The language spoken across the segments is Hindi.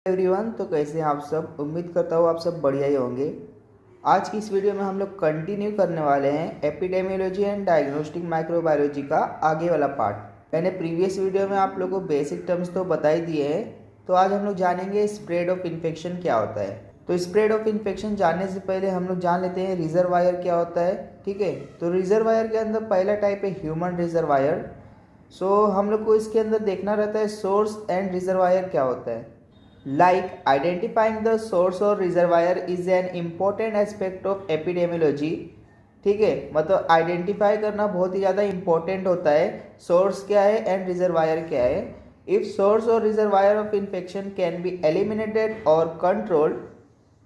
एवरीवन, तो कैसे हैं आप सब। उम्मीद करता हूँ आप सब बढ़िया ही होंगे। आज की इस वीडियो में हम लोग कंटिन्यू करने वाले हैं एपिडेमियोलॉजी एंड डायग्नोस्टिक माइक्रोबायोलॉजी का आगे वाला पार्ट। मैंने प्रीवियस वीडियो में आप लोगों को बेसिक टर्म्स तो बता ही दिए हैं, तो आज हम लोग जानेंगे स्प्रेड ऑफ इन्फेक्शन क्या होता है। तो स्प्रेड ऑफ इन्फेक्शन जानने से पहले हम लोग जान लेते हैं रिजर्वायर क्या होता है। ठीक है, तो रिजर्वायर के अंदर पहला टाइप है ह्यूमन रिजर्वायर। सो हम लोग को इसके अंदर देखना रहता है सोर्स एंड रिजर्वायर क्या होता है। Like identifying the source or reservoir is an important aspect of epidemiology। ठीक है, मतलब आइडेंटिफाई करना बहुत ही ज़्यादा इंपॉर्टेंट होता है। सोर्स क्या है एंड रिजर्वायर क्या है। इफ सोर्स और reservoir of infection can be eliminated और कंट्रोल्ड,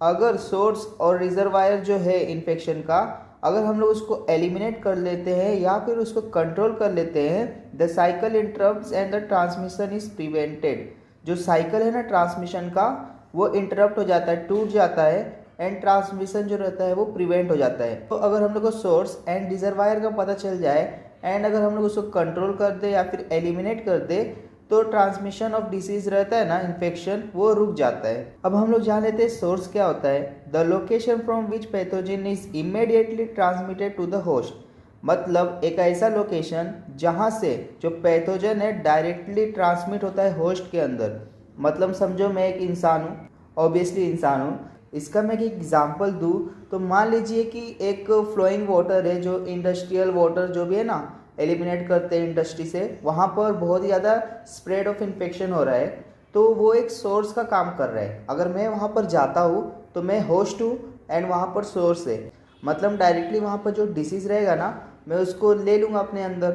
अगर सोर्स और रिजर्वायर जो है इन्फेक्शन का, अगर हम लोग उसको एलिमिनेट कर लेते हैं या फिर उसको कंट्रोल कर लेते हैं, the cycle interrupts and the transmission is prevented. जो साइकिल है ना ट्रांसमिशन का, वो इंटरप्ट हो जाता है, टूट जाता है, एंड ट्रांसमिशन जो रहता है वो प्रिवेंट हो जाता है। तो अगर हम लोग को सोर्स एंड रिजर्वायर का पता चल जाए एंड अगर हम लोग उसको कंट्रोल कर दे या फिर एलिमिनेट कर दे, तो ट्रांसमिशन ऑफ डिसीज रहता है ना, इन्फेक्शन, वो रुक जाता है। अब हम लोग जान लेते हैं सोर्स क्या होता है। The location from which pathogen is immediately transmitted to the host. मतलब एक ऐसा लोकेशन जहाँ से जो पैथोजन है डायरेक्टली ट्रांसमिट होता है होस्ट के अंदर। मतलब समझो मैं एक इंसान हूँ, ऑब्वियसली इंसान हूँ। इसका मैं एक एग्जांपल दूँ तो मान लीजिए कि एक फ्लोइंग वाटर है, जो इंडस्ट्रियल वाटर जो भी है ना, एलिमिनेट करते हैं इंडस्ट्री से, वहाँ पर बहुत ही ज़्यादा स्प्रेड ऑफ इन्फेक्शन हो रहा है। तो वो एक सोर्स का काम कर रहा है। अगर मैं वहाँ पर जाता हूँ तो मैं होस्ट हूँ एंड वहाँ पर सोर्स है। मतलब डायरेक्टली वहाँ पर जो डिसीज़ रहेगा ना, मैं उसको ले लूँगा अपने अंदर।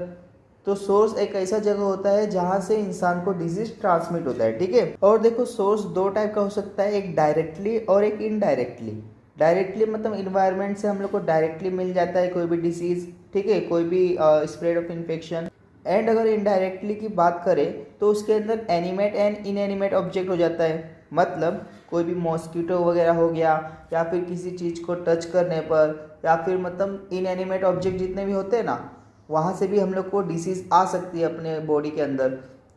तो सोर्स एक ऐसा जगह होता है जहाँ से इंसान को डिजीज ट्रांसमिट होता है। ठीक है, और देखो सोर्स दो टाइप का हो सकता है, एक डायरेक्टली और एक इनडायरेक्टली। डायरेक्टली मतलब इन्वायरमेंट से हम लोग को डायरेक्टली मिल जाता है कोई भी डिसीज़, ठीक है, कोई भी स्प्रेड ऑफ इन्फेक्शन। एंड अगर इनडायरेक्टली की बात करें तो उसके अंदर एनिमेट एंड इनएनिमेट ऑब्जेक्ट हो जाता है। मतलब कोई भी मॉस्किटो वगैरह हो गया, या फिर किसी चीज़ को टच करने पर, या फिर मतलब इनएनिमेट ऑब्जेक्ट जितने भी होते हैं ना, वहाँ से भी हम लोग को डिसीज़ आ सकती है अपने बॉडी के अंदर।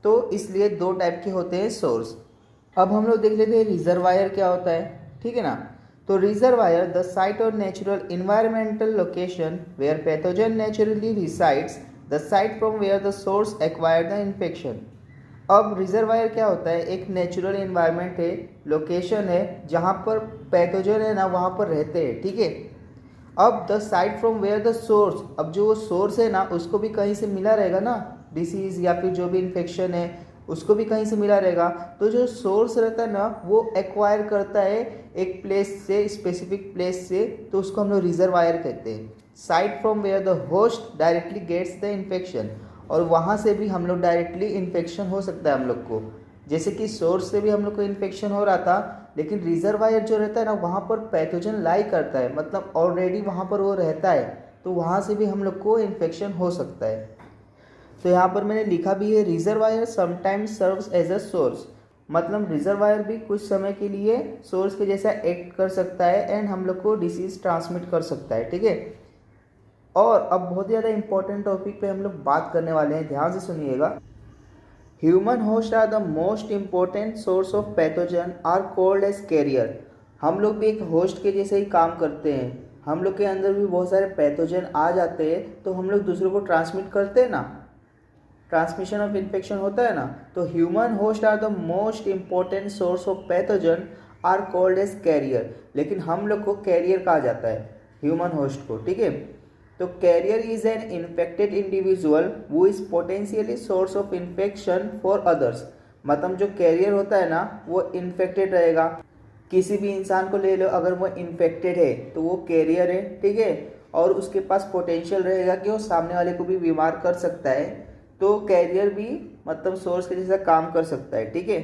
तो इसलिए दो टाइप के होते हैं सोर्स। अब हम लोग देख लेते हैं रिजर्वायर क्या होता है। ठीक है ना, तो रिजर्वायर द साइट और natural environmental location where pathogen naturally resides, the site from where the source acquire the infection. अब रिजर्वायर क्या होता है, एक नेचुरल इन्वायरमेंट है, लोकेशन है जहाँ पर पैथोजन है ना वहाँ पर रहते हैं। ठीक है, अब the site from where the source, अब जो वो सोर्स है ना उसको भी कहीं से मिला रहेगा ना, डिसीज़ या फिर जो भी इन्फेक्शन है उसको भी कहीं से मिला रहेगा। तो जो सोर्स रहता है ना वो एक्वायर करता है एक प्लेस से, स्पेसिफिक प्लेस से, तो उसको हम लोग रिजर्वायर कहते हैं। Site from where the host directly gets the infection, और वहाँ से भी हम लोग डायरेक्टली इन्फेक्शन हो सकता है हम लोग को। जैसे कि सोर्स से भी हम लोग को इन्फेक्शन हो रहा था, लेकिन रिजर्वायर जो रहता है ना वहाँ पर पैथोजन लाई करता है, मतलब ऑलरेडी वहाँ पर वो रहता है, तो वहाँ से भी हम लोग को इन्फेक्शन हो सकता है। तो यहाँ पर मैंने लिखा भी है reservoir sometimes serves as a source. मतलब रिजर्वायर भी कुछ समय के लिए सोर्स के जैसा एक्ट कर सकता है एंड हम लोग को डिसीज ट्रांसमिट कर सकता है। ठीक है, और अब बहुत ज़्यादा इंपॉर्टेंट टॉपिक पे हम लोग बात करने वाले हैं, ध्यान से सुनिएगा। Human host are the most important source of pathogen are called as carrier. हम लोग भी एक होस्ट के जैसे ही काम करते हैं। हम लोग के अंदर भी बहुत सारे पैथोजन आ जाते हैं, तो हम लोग दूसरों को ट्रांसमिट करते हैं ना, ट्रांसमिशन ऑफ इन्फेक्शन होता है ना। तो human host are the most important source of pathogen are called as carrier. लेकिन हम लोग को कैरियर कहा जाता है ह्यूमन होस्ट को। ठीक है, तो carrier is an infected individual who is potentially source of infection for others. मतलब जो कैरियर होता है ना वो इन्फेक्टेड रहेगा। किसी भी इंसान को ले लो, अगर वो इन्फेक्टेड है तो वो कैरियर है। ठीक है, और उसके पास पोटेंशियल रहेगा कि वो सामने वाले को भी बीमार कर सकता है, तो कैरियर भी मतलब सोर्स के जैसा काम कर सकता है। ठीक है,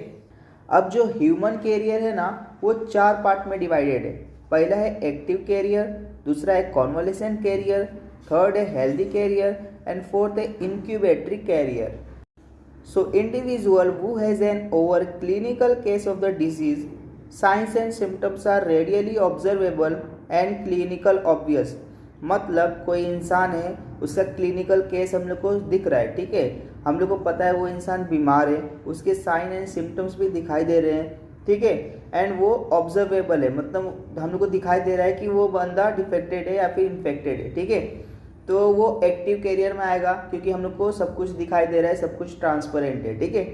अब जो ह्यूमन कैरियर है ना वो 4 पार्ट में डिवाइडेड है। पहला है एक्टिव कैरियर, दूसरा है कॉन्वलेसेंट कैरियर, थर्ड है हेल्दी कैरियर, एंड फोर्थ है incubatory carrier. So individual who has an overt clinical case of the disease, signs and symptoms are readily observable and clinical obvious. मतलब कोई इंसान है, उसका क्लिनिकल केस हम लोग को दिख रहा है। ठीक है, हम लोग को पता है वो इंसान बीमार है, उसके साइन एंड सिम्टम्स भी दिखाई दे रहे हैं। ठीक है, एंड वो ऑब्जर्वेबल है, मतलब हम लोग को दिखाई दे रहा है कि वो बंदा डिफेक्टेड है या फिर इन्फेक्टेड है, ठीक है। तो वो एक्टिव कैरियर में आएगा क्योंकि हम लोग को सब कुछ दिखाई दे रहा है, सब कुछ ट्रांसपेरेंट है, ठीक है।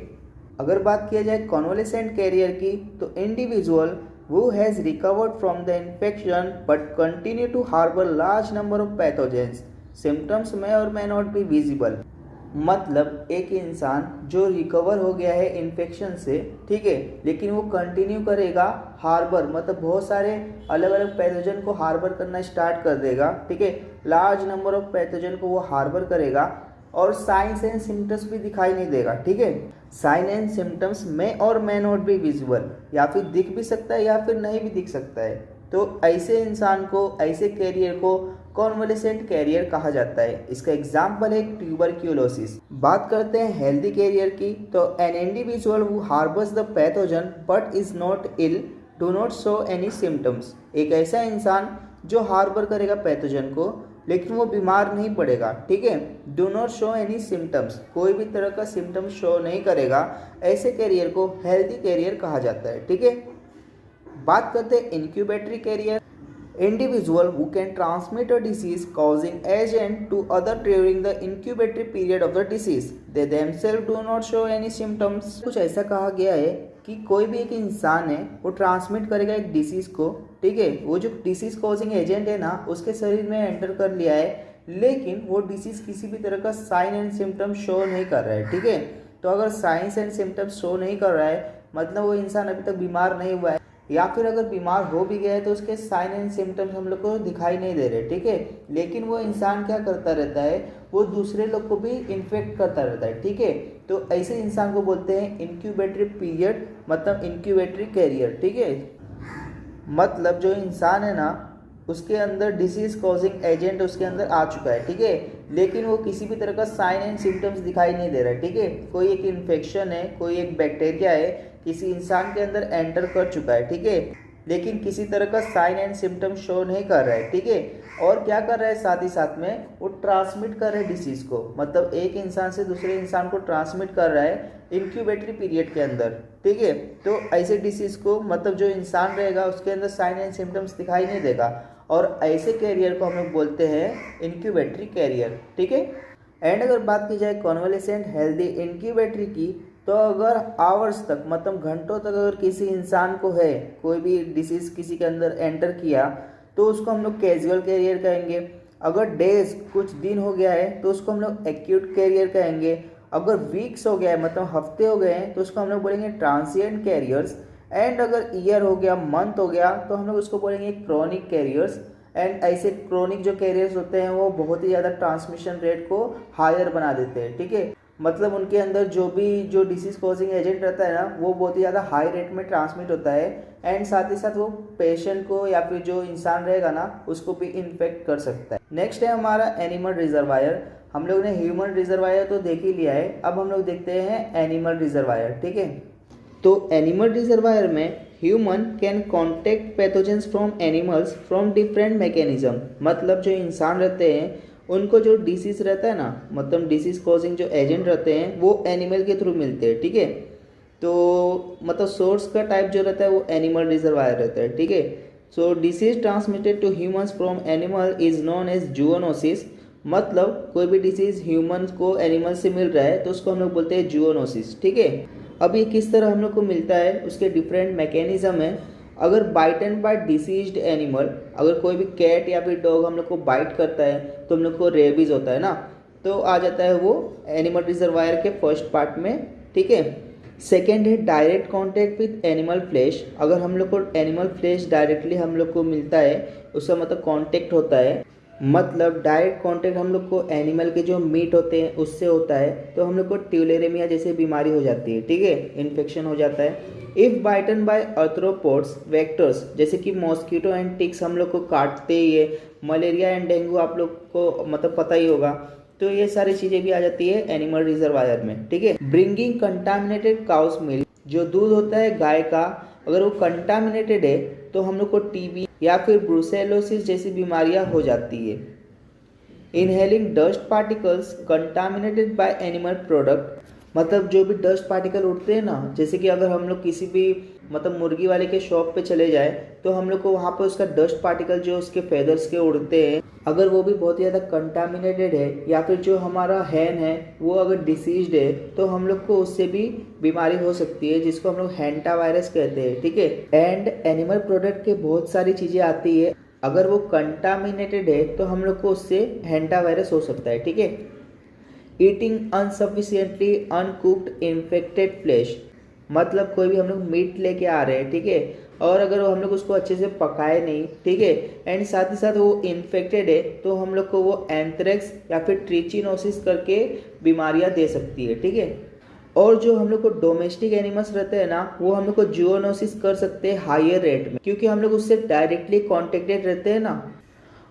अगर बात किया जाए कॉन्वलेसेंट कैरियर की, तो individual who has recovered from the infection but continue to harbor large number of pathogens, symptoms may or may not be visible। मतलब एक इंसान जो रिकवर हो गया है इन्फेक्शन से, ठीक है, लेकिन वो कंटिन्यू करेगा हार्बर, मतलब बहुत सारे अलग अलग पैथोजन को हार्बर करना स्टार्ट कर देगा, ठीक है, लार्ज नंबर ऑफ पैथोजन को वो हार्बर करेगा और साइंस एंड सिम्टम्स भी दिखाई नहीं देगा, ठीक है। साइन एंड सिम्टम्स में और मे नॉट बी विजिबल, या फिर दिख भी सकता है या फिर नहीं भी दिख सकता है। तो ऐसे इंसान को, ऐसे कैरियर को कॉन्वलेसेंट कैरियर कहा जाता है। इसका एग्जाम्पल है ट्यूबरक्यूलोसिस। बात करते हैं हेल्दी कैरियर की, तो an individual who harbours the pathogen but is not ill do not show any symptoms. एक ऐसा इंसान जो हार्बर करेगा पैथोजन को लेकिन वो बीमार नहीं पड़ेगा, ठीक है, do not show any symptoms, कोई भी तरह का सिम्टम्स शो नहीं करेगा, ऐसे कैरियर को हेल्दी कैरियर कहा जाता है, ठीक है। बात करते हैं incubatory carrier. Individual who can transmit a disease causing agent to other during the incubatory period of the disease, they themselves do not show any symptoms. कुछ ऐसा कहा गया है कि कोई भी एक इंसान है वो ट्रांसमिट करेगा एक डिसीज़ को, ठीक है, वो जो डिसीज़ कॉजिंग एजेंट है ना उसके शरीर में एंटर कर लिया है, लेकिन वो डिसीज़ किसी भी तरह का साइन एंड सिम्टम शो नहीं कर रहा है, ठीक है। तो अगर साइंस एंड सिम्टम्स शो नहीं कर रहा है मतलब वो इंसान अभी तक बीमार नहीं हुआ है, या फिर अगर बीमार हो भी गया है तो उसके साइन एंड सिम्टम्स हम लोग को दिखाई नहीं दे रहे, ठीक है, लेकिन वो इंसान क्या करता रहता है, वो दूसरे लोग को भी इन्फेक्ट करता रहता है, ठीक है। तो ऐसे इंसान को बोलते हैं इंक्यूबेटरी पीरियड, मतलब इंक्यूबेटरी कैरियर, ठीक है। मतलब जो इंसान है ना उसके अंदर डिसीज कॉजिंग एजेंट उसके अंदर आ चुका है, ठीक है, लेकिन वो किसी भी तरह का साइन एंड सिम्टम्स दिखाई नहीं दे रहा है, ठीक है। कोई एक इन्फेक्शन है, कोई एक बैक्टीरिया है किसी इंसान के अंदर एंटर कर चुका है, ठीक है, लेकिन किसी तरह का साइन एंड सिम्टम शो नहीं कर रहा है, ठीक है। और क्या कर रहा है, साथ ही साथ में वो ट्रांसमिट कर रहा है डिसीज़ को, मतलब एक इंसान से दूसरे इंसान को ट्रांसमिट कर रहा है इंक्यूबेटरी पीरियड के अंदर, ठीक है। तो ऐसे डिसीज़ को, मतलब जो इंसान रहेगा उसके अंदर साइन एंड सिम्टम्स दिखाई नहीं देगा, और ऐसे कैरियर को हम लोग बोलते हैं इंक्यूबेटरी कैरियर, ठीक है। एंड अगर बात की जाए कॉन्वलेसेंट हेल्दी इंक्यूबेटरी की, तो अगर आवर्स तक, मतलब घंटों तक अगर किसी इंसान को है, कोई भी डिसीज़ किसी के अंदर एंटर किया तो उसको हम लोग कैजुअल कैरियर कहेंगे। अगर डेज, कुछ दिन हो गया है तो उसको हम लोग एक्यूट कैरियर कहेंगे। अगर वीक्स हो गया है, मतलब हफ्ते हो गए हैं, तो उसको हम लोग बोलेंगे ट्रांसिएंट कैरियर्स। एंड अगर ईयर हो गया, मंथ हो गया, तो हम लोग उसको बोलेंगे क्रोनिक कैरियर्स। एंड ऐसे क्रोनिक जो कैरियर्स होते हैं वो बहुत ही ज़्यादा ट्रांसमिशन रेट को हायर बना देते हैं, ठीक है, मतलब उनके अंदर जो डिसीज कॉजिंग एजेंट रहता है ना वो बहुत ही ज़्यादा हाई रेट में ट्रांसमिट होता है, एंड साथ ही साथ वो पेशेंट को या फिर जो इंसान रहेगा ना उसको भी इन्फेक्ट कर सकता है। नेक्स्ट है हमारा एनिमल रिजर्वायर। हम लोग ने ह्यूमन रिजर्वायर तो देख ही लिया है, अब हम लोग देखते हैं एनिमल रिजर्वायर, ठीक है। तो एनिमल रिजर्वायर में human can contact pathogens from animals from different mechanism, मतलब जो इंसान रहते हैं उनको जो डिसीज़ रहता है ना, मतलब डिसीज़ कॉजिंग जो एजेंट रहते हैं वो एनिमल के थ्रू मिलते हैं, ठीक है। तो मतलब सोर्स का टाइप जो रहता है वो एनिमल रिजर्वायर रहता है, ठीक है। So disease transmitted to humans from animal is known as zoonosis, मतलब कोई भी डिसीज ह्यूमन को एनिमल से मिल रहा है तो उसको हम लोग बोलते हैं जूनोसिस, ठीक है। अब ये किस तरह हम लोग को मिलता है, उसके डिफरेंट मैकेनिज्म है। अगर bite and bite diseased animal, अगर कोई भी कैट या फिर डॉग हम लोग को बाइट करता है तो हम लोग को रेबीज होता है ना, तो आ जाता है वो एनिमल रिजर्वायर के फर्स्ट पार्ट में, ठीक है। सेकेंड है direct contact with animal flash. अगर हम लोग को एनिमल फ्लैश डायरेक्टली हम लोग को मिलता है उसका मतलब कॉन्टैक्ट होता है, मतलब डायरेक्ट कॉन्टैक्ट हम लोग को एनिमल के जो मीट होते हैं उससे होता है, तो हम लोग को ट्यूलेरेमिया जैसे बीमारी हो जाती है, ठीक है, इन्फेक्शन हो जाता है। इफ़ बाइटन बाय आर्थ्रोपोड्स वेक्टर्स, जैसे कि मॉस्किटो एंड टिक्स हम लोग को काटते ही है, मलेरिया एंड डेंगू आप लोग को मतलब पता ही होगा, तो ये सारी चीज़ें भी आ जाती है एनिमल रिजर्वायर में, ठीक है। ब्रिंगिंग कंटामिनेटेड काउस मिल्क, जो दूध होता है गाय का, अगर वो कंटामिनेटेड है तो हम लोग को टीबी या फिर ब्रुसेलोसिस जैसी बीमारियां हो जाती है। Inhaling dust particles contaminated by animal product, मतलब जो भी डस्ट पार्टिकल उड़ते हैं ना, जैसे कि अगर हम लोग किसी भी मतलब मुर्गी वाले के शॉप पे चले जाए तो हम लोग को वहाँ पे उसका डस्ट पार्टिकल जो उसके फेदर्स के उड़ते हैं, अगर वो भी बहुत ज़्यादा कंटामिनेटेड है या फिर जो हमारा हैन है वो अगर डिसीज्ड है तो हम लोग को उससे भी बीमारी हो सकती है, जिसको हम लोग हैंटा वायरस कहते हैं। ठीक है। एंड एनिमल प्रोडक्ट के बहुत सारी चीज़ें आती है, अगर वो कंटामिनेटेड है तो हम लोग को उससे हैंटा वायरस हो सकता है। ठीक है। ईटिंग अनसफिशियंटली अनकुक्ड इन्फेक्टेड फ्लैश, मतलब कोई भी हम लोग मीट लेके आ रहे हैं, ठीक है, और अगर हम लोग उसको अच्छे से पकाए नहीं, ठीक है, एंड साथ ही साथ वो इन्फेक्टेड है तो हम लोग को वो एंथ्रेक्स या फिर ट्रिचिनोसिस करके बीमारियां दे सकती है। ठीक है। और जो हम लोग को डोमेस्टिक एनिमल्स रहते हैं ना, वो हम लोग को जूनोसिस कर सकते हैं हायर रेट में, क्योंकि हम लोग उससे डायरेक्टली कॉन्टेक्टेड रहते हैं ना।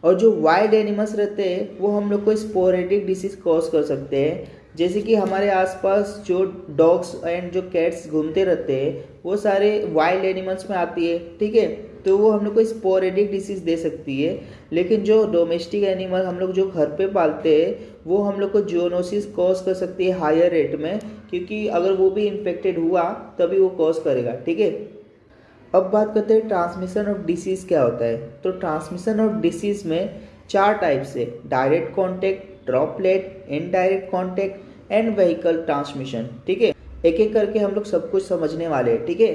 और जो वाइल्ड एनिमल्स रहते हैं वो हम लोग को स्पोरेडिक डिसीज कॉज कर सकते हैं, जैसे कि हमारे आसपास जो डॉग्स एंड जो कैट्स घूमते रहते हैं वो सारे वाइल्ड एनिमल्स में आती है। ठीक है। तो वो हम लोग को स्पोरेडिक डिसीज दे सकती है। लेकिन जो डोमेस्टिक एनिमल हम लोग जो घर पे पालते हैं वो हम लोग को जूनोसिस कॉज कर सकती है हायर रेट में, क्योंकि अगर वो भी इन्फेक्टेड हुआ तभी वो कॉज करेगा। ठीक है। अब बात करते हैं ट्रांसमिशन ऑफ डिसीज़ क्या होता है। तो ट्रांसमिशन ऑफ डिसीज़ में 4 टाइप्स है: direct contact, droplet, indirect contact and vehicle transmission. ठीक है। एक एक करके हम लोग सब कुछ समझने वाले हैं। ठीक है।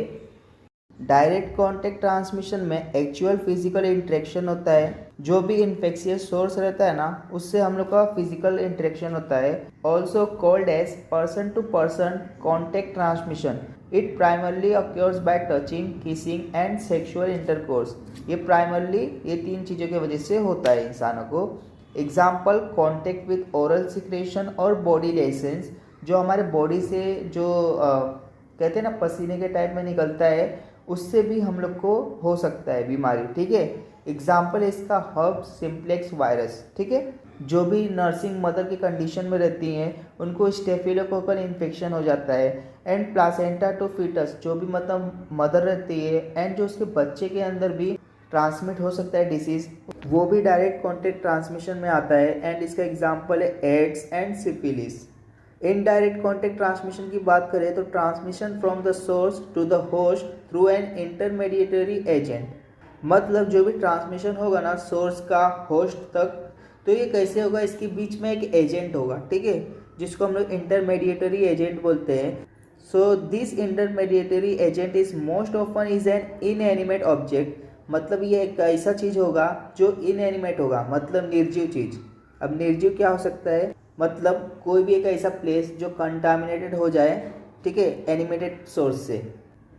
डायरेक्ट कॉन्टैक्ट ट्रांसमिशन में एक्चुअल फिजिकल इंटरेक्शन होता है, जो भी इन्फेक्शियस सोर्स रहता है ना उससे हम लोग का फिजिकल इंटरेक्शन होता है। Also called as person to person contact transmission. It primarily occurs by touching, kissing and sexual intercourse. ये प्राइमरली ये 3 चीज़ों की वजह से होता है इंसानों को। Example contact with oral secretion और बॉडी लेसेंस, जो हमारे बॉडी से जो कहते हैं ना पसीने के टाइप में निकलता है, उससे भी हम लोग को हो सकता है बीमारी। ठीक है। एग्जाम्पल है इसका हर्ब्स सिम्प्लेक्स वायरस। ठीक है। जो भी नर्सिंग मदर की कंडीशन में रहती हैं उनको स्टेफिलोकोकल इन्फेक्शन हो जाता है। एंड प्लासेंटा टू फीटस, जो भी मतलब मदर रहती है एंड जो उसके बच्चे के अंदर भी ट्रांसमिट हो सकता है डिसीज, वो भी डायरेक्ट कॉन्टैक्ट ट्रांसमिशन में आता है। एंड इसका एग्जाम्पल है AIDS and syphilis. Indirect contact transmission की बात करें तो transmission from the source to the host through an intermediatory agent, मतलब जो भी ट्रांसमिशन होगा ना सोर्स का होस्ट तक, तो ये कैसे होगा, इसके बीच में एक एजेंट होगा। ठीक है। जिसको हम लोग इंटरमीडिएटरी एजेंट बोलते हैं। So this intermediary agent is most often is an inanimate object, मतलब ये एक ऐसा चीज़ होगा जो इनएनिमेट होगा, मतलब निर्जीव चीज़। अब निर्जीव क्या हो सकता है, मतलब कोई भी एक ऐसा प्लेस जो कंटामिनेटेड हो जाए, ठीक है, एनिमेटेड सोर्स से।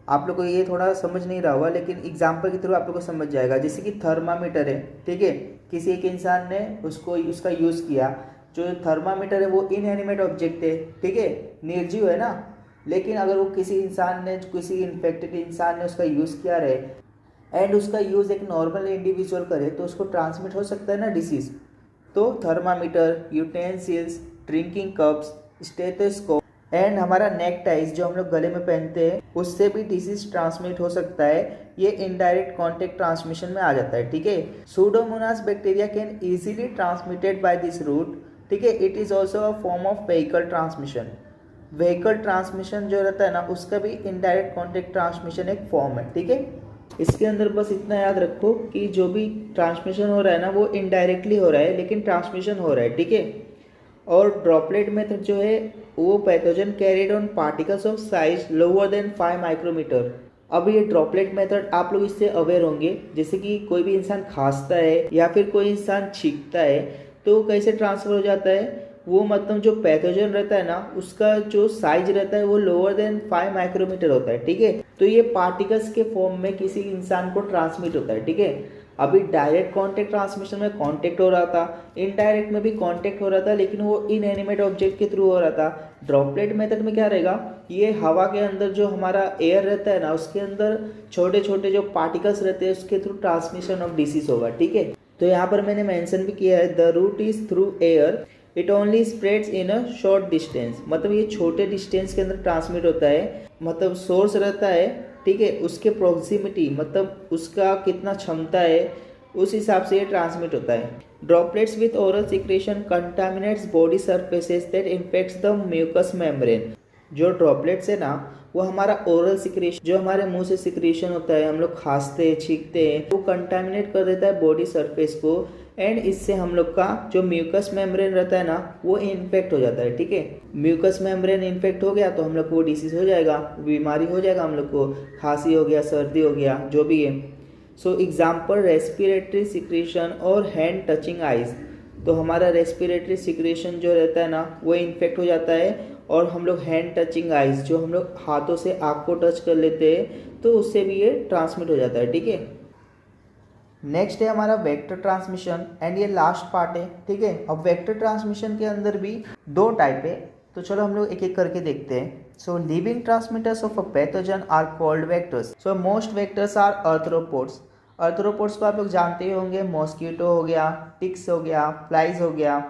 आप लोग को ये थोड़ा समझ नहीं रहा होगा, लेकिन एग्जाम्पल के थ्रू आप लोग को समझ जाएगा। जैसे कि थर्मामीटर है, ठीक है, किसी एक इंसान ने उसका यूज़ किया। जो थर्मामीटर है वो इनएनिमेट ऑब्जेक्ट है, ठीक है, निर्जीव है ना। लेकिन अगर वो किसी इन्फेक्टेड इंसान ने उसका यूज़ किया रहे एंड उसका यूज़ एक नॉर्मल इंडिविजुअल करे तो उसको ट्रांसमिट हो सकता है ना डिसीज़। तो thermometer, utensils, drinking cups, stethoscope and हमारा नेक टाइज जो हम लोग गले में पहनते हैं, उससे भी डिसीज ट्रांसमिट हो सकता है। ये इनडायरेक्ट कॉन्टैक्ट ट्रांसमिशन में आ जाता है। ठीक है। Pseudomonas bacteria can easily transmitted by this route. ठीक है। It is also a form of vehicle transmission. Vehicle transmission जो रहता है ना उसका भी इनडायरेक्ट कॉन्टैक्ट ट्रांसमिशन एक फॉर्म है। ठीक है। इसके अंदर बस इतना याद रखो कि जो भी ट्रांसमिशन हो रहा है ना वो इनडायरेक्टली हो रहा है, लेकिन ट्रांसमिशन हो रहा है। ठीक है। और ड्रॉपलेट मेथड जो है वो pathogen carried on particles of size lower than 5 micrometre. अब ये ड्रॉपलेट मेथड आप लोग इससे अवेयर होंगे, जैसे कि कोई भी इंसान खांसता है या फिर कोई इंसान छींकता है तो कैसे ट्रांसफर हो जाता है, वो मतलब जो पैथोजन रहता है ना उसका जो साइज रहता है वो लोअर देन 5 माइक्रोमीटर होता है। ठीक है। तो ये पार्टिकल्स के फॉर्म में किसी इंसान को ट्रांसमिट होता है। ठीक है। अभी डायरेक्ट कॉन्टैक्ट ट्रांसमिशन में कॉन्टैक्ट हो रहा था, इनडायरेक्ट में भी कॉन्टैक्ट हो रहा था, लेकिन वो इनएनिमेट ऑब्जेक्ट के थ्रू हो रहा था। ड्रॉपलेट मेथड में क्या रहेगा, ये हवा के अंदर जो हमारा एयर रहता है ना उसके अंदर छोटे छोटे जो पार्टिकल्स रहते हैं उसके थ्रू ट्रांसमिशन ऑफ डिसीज होगा। ठीक है। तो यहाँ पर मैंने मेंशन भी किया है, the route is through air, it only spreads in a short distance, मतलब ये छोटे डिस्टेंस के अंदर ट्रांसमिट होता है। मतलब सोर्स रहता है, ठीक है, उसके प्रोक्सिमिटी मतलब उसका कितना क्षमता है उस हिसाब से ये ट्रांसमिट होता है। Droplets with oral secretion contaminates body surfaces that infects the mucous membrane. जो ड्रॉपलेट्स है ना वो हमारा ओरल सिक्रेशन, जो हमारे मुंह से सिक्रेशन होता है, हम लोग खांसते हैं छींकते हैं, वो कंटामिनेट कर देता है बॉडी सरफेस को, एंड इससे हम लोग का जो म्यूकस मेम्ब्रेन रहता है ना वो इन्फेक्ट हो जाता है। ठीक है, म्यूकस मेम्ब्रेन इन्फेक्ट हो गया तो हम लोग को डिसीज हो जाएगा, बीमारी हो जाएगा, हम लोग को खांसी हो गया, सर्दी हो गया, जो भी है। सो एग्जाम्पल रेस्पिरेटरी सिक्रेशन और हैंड टचिंग आइज। तो हमारा रेस्पिरेटरी सिक्रेशन जो रहता है ना वो इन्फेक्ट हो जाता है, और हम लोग हैंड टचिंग आइज, जो हम लोग हाथों से आँख को टच कर लेते हैं तो उससे भी ये ट्रांसमिट हो जाता है। ठीक है, नेक्स्ट है हमारा वेक्टर ट्रांसमिशन, एंड ये लास्ट पार्ट है। ठीक है, अब वेक्टर ट्रांसमिशन के अंदर भी दो टाइप है, तो चलो हम लोग एक एक करके देखते हैं। So living transmitters of a pathogen are called vectors. So most vectors are arthropods. Arthropods को आप लोग जानते ही होंगे, मॉस्किटो हो गया, टिक्स हो गया, फ्लाइज हो गया,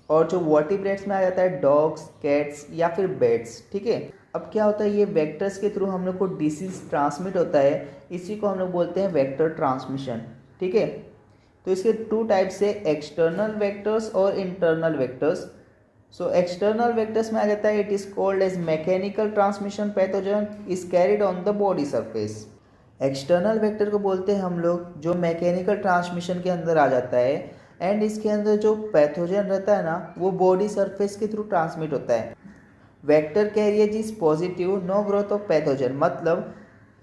और जो वर्टिब्रेट्स में आ जाता है डॉग्स, कैट्स या फिर बैट्स। ठीक है, अब क्या होता है, ये वेक्टर्स के थ्रू हम लोग को डिसीज ट्रांसमिट होता है, इसी को हम लोग बोलते हैं वेक्टर ट्रांसमिशन। ठीक है, तो इसके टू टाइप्स है, एक्सटर्नल वेक्टर्स और internal vectors. So external vectors में आ जाता है, it is called as mechanical transmission pathogen is carried on the body surface. External vector को बोलते हैं हम लोग जो मैकेनिकल ट्रांसमिशन के अंदर आ जाता है, एंड इसके अंदर जो पैथोजन रहता है ना वो बॉडी सरफेस के थ्रू ट्रांसमिट होता है। Vector carrier is positive, no growth of pathogen. मतलब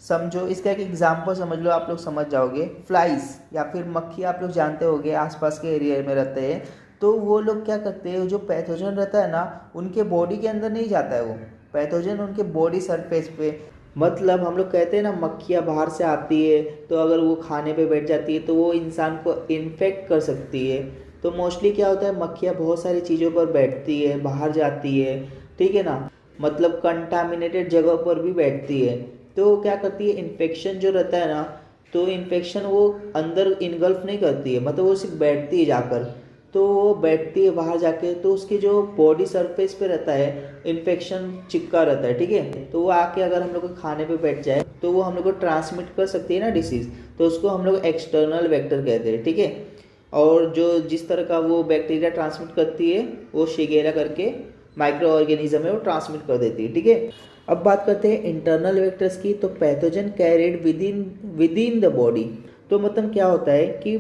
समझो, इसका एक एग्जांपल समझ लो, आप लोग समझ जाओगे। फ्लाइज या फिर मक्खी आप लोग जानते होंगे, आसपास के एरिया में रहते हैं, तो वो लोग क्या करते हैं, जो पैथोजन रहता है ना उनके बॉडी के अंदर नहीं जाता है, वो पैथोजन उनके बॉडी सरफेस पे, मतलब हम लोग कहते हैं ना मक्खियाँ बाहर से आती है तो अगर वो खाने पे बैठ जाती है तो वो इंसान को इन्फेक्ट कर सकती है। तो मोस्टली क्या होता है, मक्खियाँ बहुत सारी चीज़ों पर बैठती है, बाहर जाती है, ठीक है ना, मतलब कंटामिनेटेड जगह पर भी बैठती है, तो क्या करती है, इन्फेक्शन जो रहता है ना, तो इन्फेक्शन वो अंदर इनगल्फ नहीं करती है, मतलब वो सिर्फ बैठती है जाकर, तो वो बैठती है बाहर जाके, तो उसकी जो बॉडी सरफेस पे रहता है इन्फेक्शन चिपका रहता है। ठीक है, तो वो आके अगर हम लोग को खाने पे बैठ जाए तो वो हम लोग को ट्रांसमिट कर सकती है ना डिसीज, तो उसको हम लोग एक्सटर्नल वेक्टर कहते हैं। ठीक है, और जो जिस तरह का वो बैक्टीरिया ट्रांसमिट करती है वो शिगेरा करके माइक्रो ऑर्गेनिज्म है वो ट्रांसमिट कर देती है। ठीक है, अब बात करते हैं इंटरनल वेक्टर्स की। तो pathogen carried with in the body. तो मतलब क्या होता है कि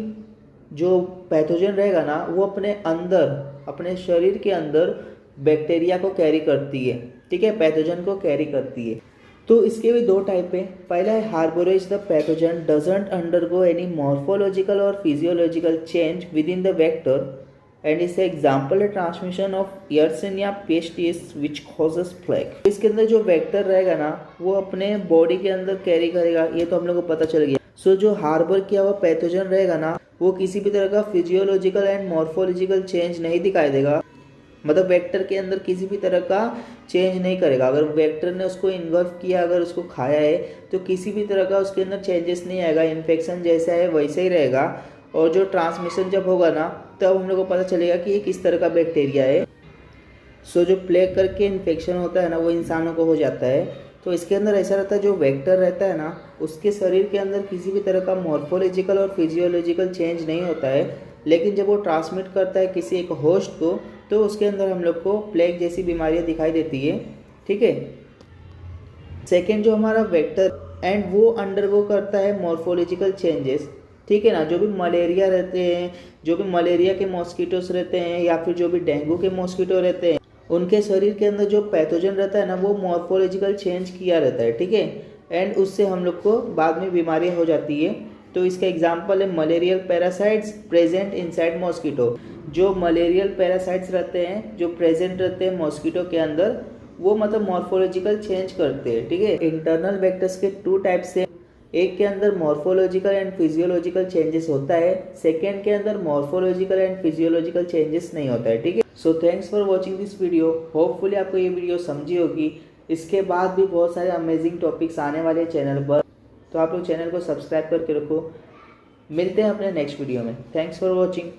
जो पैथोजन रहेगा ना वो अपने अंदर, अपने शरीर के अंदर बैक्टीरिया को कैरी करती है। ठीक है, पैथोजन को कैरी करती है। तो इसके भी दो टाइप है। पहला है harbourage the pathogen doesn't undergo any morphological और physiological change within the vector, and इस एग्जाम्पल है transmission of Yersinia pestis which causes plague. इसके अंदर जो वेक्टर रहेगा ना वो अपने बॉडी के अंदर कैरी करेगा, ये तो हम लोग को पता चल गया। सो जो हार्बर किया हुआ पैथोजन रहेगा ना वो किसी भी तरह का फिजियोलॉजिकल एंड मॉर्फोलॉजिकल चेंज नहीं दिखाई देगा, मतलब वेक्टर के अंदर किसी भी तरह का चेंज नहीं करेगा। अगर वेक्टर ने उसको इन्गल्फ किया, अगर उसको खाया है तो किसी भी तरह का उसके अंदर चेंजेस नहीं आएगा, इन्फेक्शन जैसा है वैसे ही रहेगा। और जो ट्रांसमिशन जब होगा ना तब हम लोग को पता चलेगा कि ये किस तरह का बैक्टीरिया है। सो जो प्लेग करके इन्फेक्शन होता है ना वो इंसानों को हो जाता है। तो इसके अंदर ऐसा रहता है, जो वेक्टर रहता है ना उसके शरीर के अंदर किसी भी तरह का मॉर्फोलॉजिकल और फिजियोलॉजिकल चेंज नहीं होता है, लेकिन जब वो ट्रांसमिट करता है किसी एक होस्ट को तो उसके अंदर हम लोग को प्लेग जैसी बीमारियां दिखाई देती है। ठीक है, सेकेंड जो हमारा वेक्टर एंड वो अंडरगो करता है मॉर्फोलॉजिकल चेंजेस। ठीक है ना, जो भी मलेरिया रहते हैं, जो भी मलेरिया के मॉस्किटोस रहते हैं या फिर जो भी डेंगू के मॉस्किटो रहते हैं, उनके शरीर के अंदर जो पैथोजन रहता है ना वो मॉर्फोलॉजिकल चेंज किया रहता है। ठीक है, एंड उससे हम लोग को बाद में बीमारियां हो जाती है। तो इसका एग्जांपल है malarial parasites present inside mosquito. जो मलेरियल पैरासाइट्स रहते हैं जो प्रेजेंट रहते हैं मॉस्किटो के अंदर, वो मतलब मॉर्फोलॉजिकल चेंज करते हैं। ठीक है, इंटरनल वेक्टर्स के टू टाइप्स से, एक के अंदर मॉर्फोलॉजिकल एंड फिजियोलॉजिकल चेंजेस होता है, सेकेंड के अंदर मॉर्फोलॉजिकल एंड फिजियोलॉजिकल चेंजेस नहीं होता है। ठीक है, so thanks for watching this video. Hopefully आपको ये वीडियो समझी होगी। इसके बाद भी बहुत सारे अमेजिंग टॉपिक्स आने वाले चैनल पर, तो आप लोग चैनल को सब्सक्राइब करके रखो। मिलते हैं अपने नेक्स्ट वीडियो में। Thanks for watching.